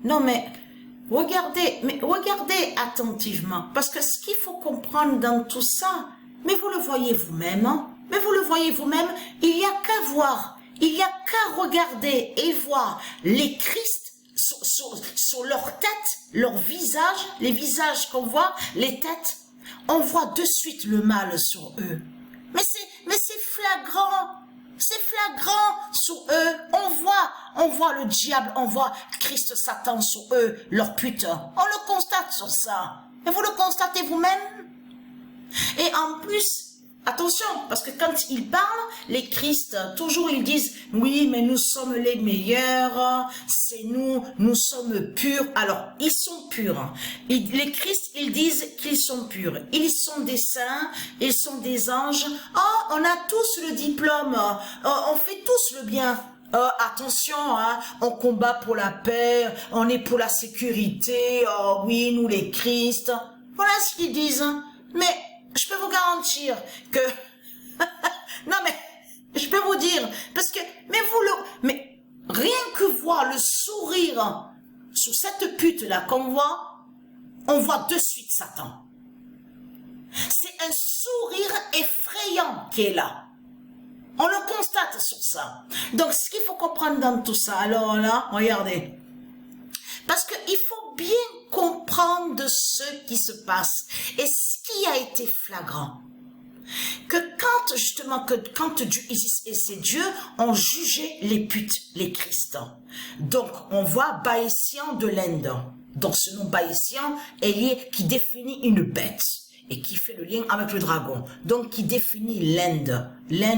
Non, mais regardez attentivement, parce que ce qu'il faut comprendre dans tout ça, mais vous le voyez vous-même, hein? Mais vous le voyez vous-même, il n'y a qu'à voir, il n'y a qu'à regarder et voir les Christ sur leur tête, leur visage, les visages qu'on voit, les têtes, on voit de suite le mal sur eux. Mais c'est flagrant. C'est flagrant sur eux. On voit le diable, on voit Christ Satan sur eux, leur putain. On le constate sur ça. Et vous le constatez vous-même. Et en plus, attention, parce que quand ils parlent, les Christ, toujours ils disent, oui, mais nous sommes les meilleurs, c'est nous sommes purs. Alors, ils sont purs. Les Christ, ils disent qu'ils sont purs. Ils sont des saints, ils sont des anges. Oh, on a tous le diplôme, on fait tous le bien. Attention, hein, on combat pour la paix, on est pour la sécurité, oh oui, nous les Christ. Voilà ce qu'ils disent. Mais je peux vous garantir que non mais je peux vous dire parce que mais rien que voir le sourire sur cette pute là qu'on voit, on voit de suite Satan. C'est un sourire effrayant qui est là. On le constate sur ça. Donc ce qu'il faut comprendre dans tout ça, alors là, regardez. Parce qu'il faut bien comprendre de ce qui se passe. Et ce qui a été flagrant, que quand Dieu et ses dieux ont jugé les putes, les Christ. Donc, on voit Baïsian de l'Inde. Donc, ce nom Baïsian est lié, qui définit une bête et qui fait le lien avec le dragon. Donc, qui définit l'Inde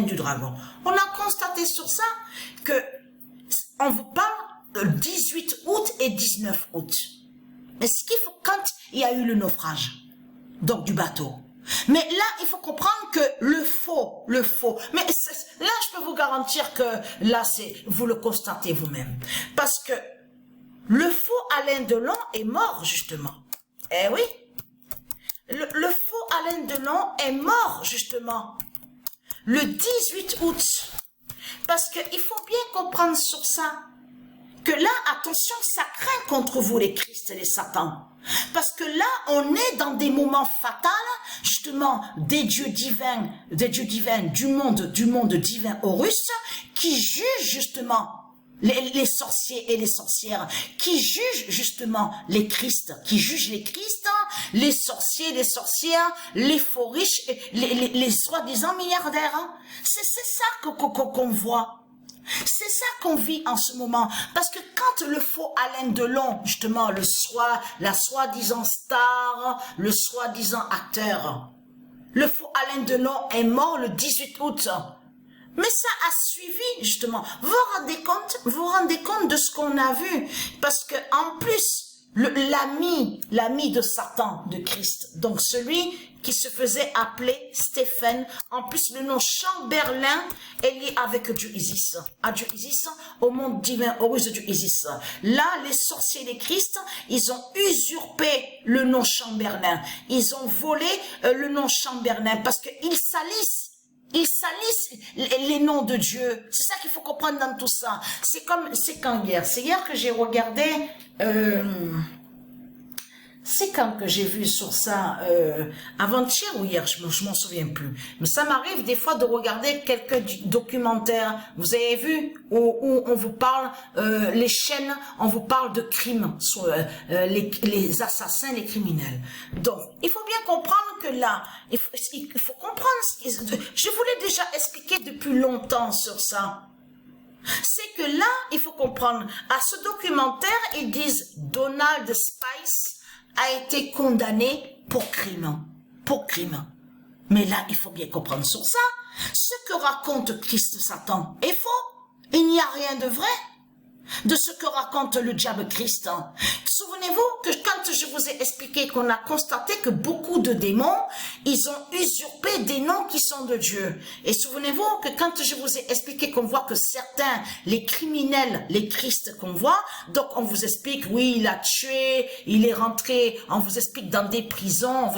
du dragon. On a constaté sur ça que on vous parle le 18 août et 19 août. Mais ce qu'il faut, quand il y a eu le naufrage, donc du bateau. Mais là, il faut comprendre que le faux, mais là, je peux vous garantir que là, vous le constatez vous-même. Parce que le faux Alain Delon est mort, justement. Eh oui. Le faux Alain Delon est mort, justement. Le 18 août. Parce qu'il faut bien comprendre sur ça. Que là, attention, ça craint contre vous les Christ et les Satans. Parce que là, on est dans des moments fatals, justement, des dieux divins, du monde divin Horus, qui jugent justement les sorciers et les sorcières, qui jugent justement les Christ, les sorciers, les sorcières, les faux riches, les soi-disant milliardaires. C'est ça qu'on voit. C'est ça qu'on vit en ce moment. Parce que quand le faux Alain Delon, justement, la soi-disant star, le soi-disant acteur, le faux Alain Delon est mort le 18 août. Mais ça a suivi, justement. Vous vous rendez compte de ce qu'on a vu. Parce que, en plus, l'ami de Satan, de Christ, donc celui qui se faisait appeler Stéphane, en plus le nom Chamberlain est lié avec Dieu Isis, à Dieu Isis, au monde divin Horus de Dieu Isis. Là, les sorciers des Christ, ils ont usurpé le nom Chamberlain, ils ont volé le nom Chamberlain parce qu'ils salissent les noms de Dieu. C'est ça qu'il faut comprendre dans tout ça. C'est quand hier. C'est hier que j'ai regardé. C'est quand que j'ai vu sur ça, avant-hier ou hier, je m'en souviens plus. Mais ça m'arrive des fois de regarder quelques documentaires. Vous avez vu où on vous parle, les chaînes, on vous parle de crimes sur les assassins, les criminels. Donc, il faut bien comprendre que là, il faut comprendre. Je vous l'ai déjà expliqué depuis longtemps sur ça. C'est que là, il faut comprendre. À ce documentaire, ils disent Donald Spice a été condamné pour crime. Mais là, il faut bien comprendre sur ça. Ce que raconte Christ Satan est faux. Il n'y a rien de vrai de ce que raconte le diable Christ. Souvenez-vous que quand je vous ai expliqué qu'on a constaté que beaucoup de démons, ils ont usurpé des noms qui sont de Dieu. Et souvenez-vous que quand je vous ai expliqué qu'on voit que certains, les criminels, les Christ qu'on voit, donc on vous explique, oui, il a tué, il est rentré, on vous explique dans des prisons,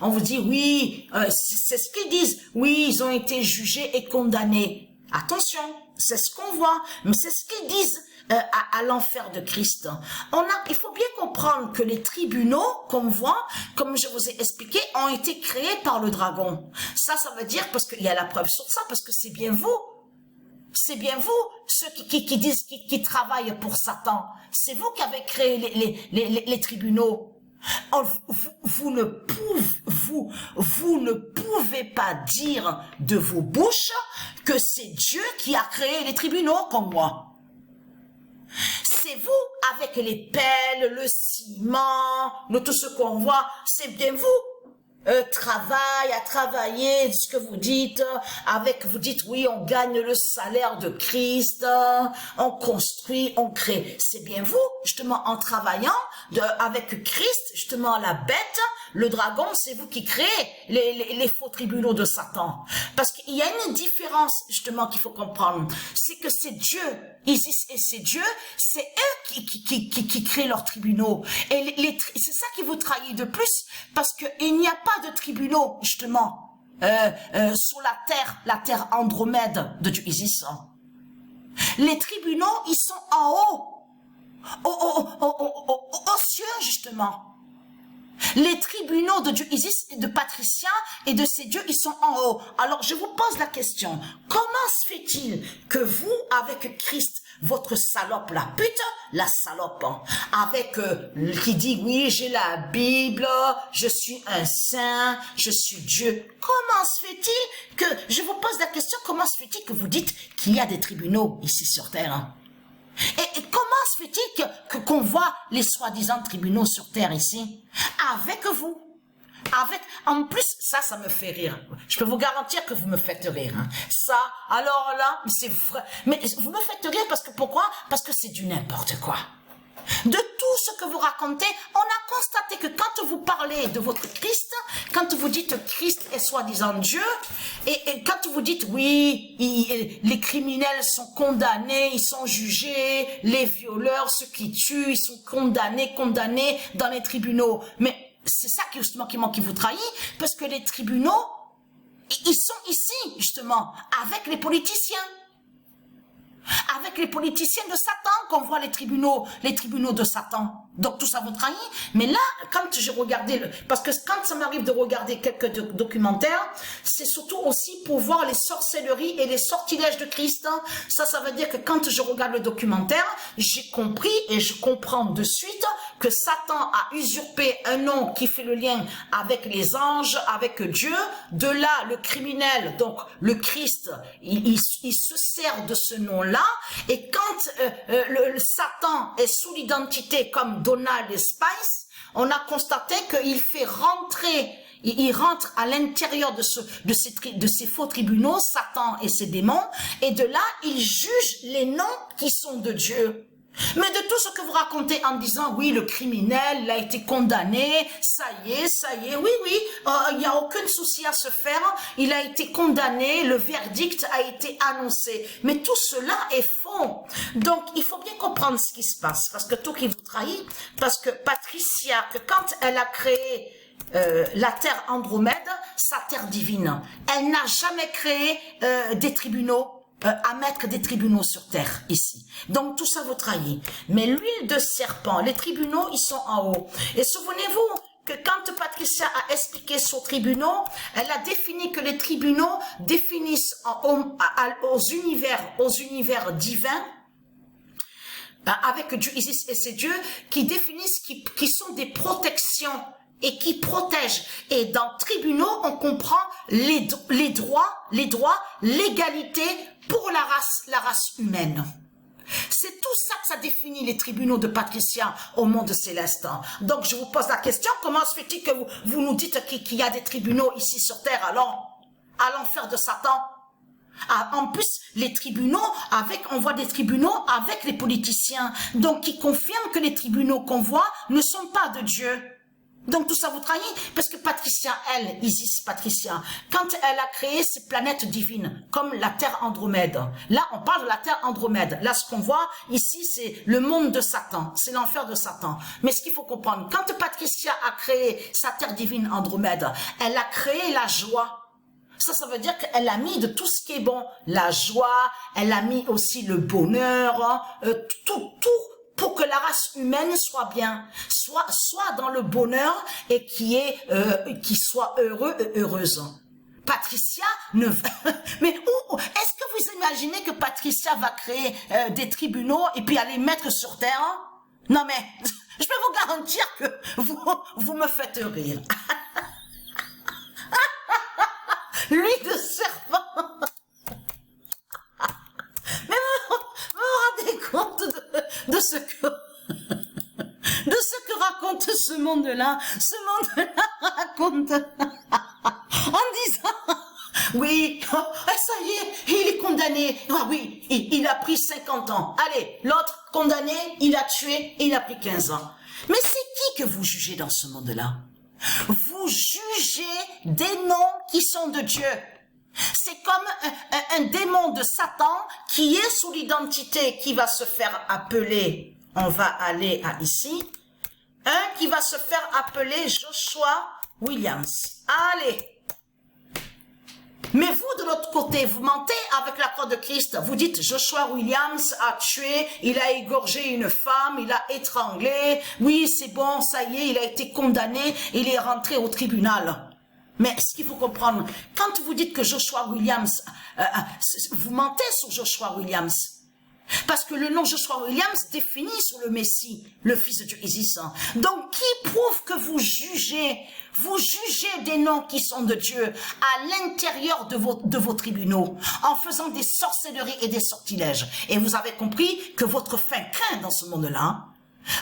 on vous dit, oui, c'est ce qu'ils disent, oui, ils ont été jugés et condamnés. Attention, c'est ce qu'on voit, mais c'est ce qu'ils disent. à l'enfer de Christ. Il faut bien comprendre que les tribunaux qu'on voit, comme je vous ai expliqué, ont été créés par le dragon. Ça veut dire, parce qu'il y a la preuve sur ça, parce que c'est bien vous. C'est bien vous, ceux qui disent, qui travaillent pour Satan. C'est vous qui avez créé les tribunaux. Vous ne pouvez pas dire de vos bouches que c'est Dieu qui a créé les tribunaux comme moi. C'est vous avec les pelles, le ciment, tout ce qu'on voit, c'est bien vous. Travail, à travailler, ce que vous dites, vous dites oui, on gagne le salaire de Christ, on construit, on crée. C'est bien vous, justement, en travaillant avec Christ, justement, la bête, le dragon, c'est vous qui créez les faux tribunaux de Satan. Parce qu'il y a une différence, justement, qu'il faut comprendre. C'est que c'est Dieu, Isis et c'est Dieu, c'est eux qui créent leurs tribunaux. Et c'est ça qui vous trahit de plus, parce qu'il n'y a pas de tribunaux, justement, sur la terre Andromède de Dieu Isis. Les tribunaux, ils sont en haut, aux cieux, justement. Les tribunaux de Dieu Isis, de Patricia et de ces dieux, ils sont en haut. Alors, je vous pose la question. Comment se fait-il que vous, avec Christ, votre salope, la pute, la salope, avec qui dit, oui, j'ai la Bible, je suis un saint, je suis Dieu. Comment se fait-il que, je vous pose la question, comment se fait-il que vous dites qu'il y a des tribunaux ici sur Terre? Et comment se fait-il qu'on voit les soi-disant tribunaux sur Terre ici? Avec vous. En plus, ça me fait rire. Je peux vous garantir que vous me faites rire. Hein. Ça, alors là, c'est vrai. Mais vous me faites rire parce que pourquoi? Parce que c'est du n'importe quoi. De tout ce que vous racontez, on a constaté que quand vous parlez de votre Christ, quand vous dites Christ est soi-disant Dieu, et quand vous dites oui, les criminels sont condamnés, ils sont jugés, les violeurs, ceux qui tuent, ils sont condamnés dans les tribunaux. Mais c'est ça qui vous trahit, parce que les tribunaux, ils sont ici, justement, avec les politiciens. Avec les politiciens de Satan qu'on voit les tribunaux de Satan. Donc tout ça vous trahit. Mais là, quand je regardais, parce que quand ça m'arrive de regarder quelques documentaires, c'est surtout aussi pour voir les sorcelleries et les sortilèges de Christ. Ça veut dire que quand je regarde le documentaire, j'ai compris et je comprends de suite que Satan a usurpé un nom qui fait le lien avec les anges, avec Dieu. De là, le criminel, donc le Christ, il se sert de ce nom-là. Et quand le Satan est sous l'identité comme Donald et Spice, on a constaté qu'il fait rentrer, il rentre à l'intérieur de ces faux tribunaux, Satan et ses démons, et de là, il juge les noms qui sont de Dieu. Mais de tout ce que vous racontez en disant, oui, le criminel, il a été condamné, ça y est, oui, il n'y a aucun souci à se faire, il a été condamné, le verdict a été annoncé. Mais tout cela est faux. Donc, il faut bien comprendre ce qui se passe, parce que tout qui vous trahit, parce que Patricia, que quand elle a créé la terre Andromède, sa terre divine, elle n'a jamais créé des tribunaux, à mettre des tribunaux sur terre ici. Donc tout ça vous trahit. Mais l'huile de serpent, les tribunaux, ils sont en haut. Et souvenez-vous que quand Patricia a expliqué sur tribunaux, elle a défini que les tribunaux définissent aux univers divins, avec Dieu Isis et ses dieux, qui définissent, qui sont des protections et qui protègent. Et dans tribunaux, on comprend les droits, l'égalité pour la race humaine. C'est tout ça que ça définit les tribunaux de Patricia au monde céleste. Donc je vous pose la question, comment se fait-il que vous nous dites qu'il y a des tribunaux ici sur terre, alors à l'enfer de Satan? En plus, les tribunaux, on voit des tribunaux avec les politiciens, donc qui confirment que les tribunaux qu'on voit ne sont pas de Dieu. Donc tout ça vous trahit, parce que Patricia, Isis Patricia, quand elle a créé ces planètes divines, comme la Terre Andromède, là on parle de la Terre Andromède, là ce qu'on voit ici c'est le monde de Satan, c'est l'enfer de Satan. Mais ce qu'il faut comprendre, quand Patricia a créé sa Terre divine Andromède, elle a créé la joie. Ça veut dire qu'elle a mis de tout ce qui est bon, la joie, elle a mis aussi le bonheur, hein, tout pour que la race humaine soit bien, soit dans le bonheur et qui soit heureux et heureuse. Patricia ne mais est-ce que vous imaginez que Patricia va créer des tribunaux et puis aller mettre sur terre? Non mais je peux vous garantir que vous me faites rire. L'huile de serpent. Mais vous vous rendez compte de ce que raconte ce monde-là? Ce monde-là raconte en disant oui, ça y est, il est condamné. Ah oui, il a pris 50 ans. Allez, l'autre condamné, il a tué, il a pris 15 ans. Mais c'est qui que vous jugez dans ce monde-là? Vous jugez des noms qui sont de Dieu. C'est comme un démon de Satan qui est sous l'identité qui va se faire appeler, on va aller à ici, qui va se faire appeler Joshua Williams. Allez. Mais vous, de l'autre côté, vous mentez avec la croix de Christ. Vous dites, Joshua Williams a tué, il a égorgé une femme, il a étranglé. Oui, c'est bon, ça y est, il a été condamné, il est rentré au tribunal. Mais ce qu'il faut comprendre, quand vous dites que Joshua Williams, vous mentez sur Joshua Williams. Parce que le nom Joshua Williams définit sur le Messie, le Fils de Dieu existant. Donc, qui prouve que vous jugez des noms qui sont de Dieu à l'intérieur de vos tribunaux, en faisant des sorcelleries et des sortilèges. Et vous avez compris que votre fin craint dans ce monde-là.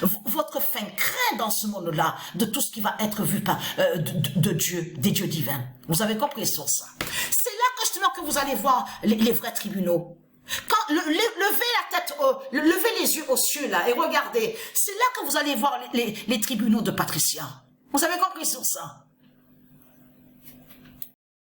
Votre fin craint dans ce monde-là de tout ce qui va être vu par de Dieu, des dieux divins. Vous avez compris sur ça. C'est là que justement que vous allez voir les vrais tribunaux. Quand levez la tête, levez les yeux aux cieux là et regardez, c'est là que vous allez voir les tribunaux de Patricia. Vous avez compris sur ça?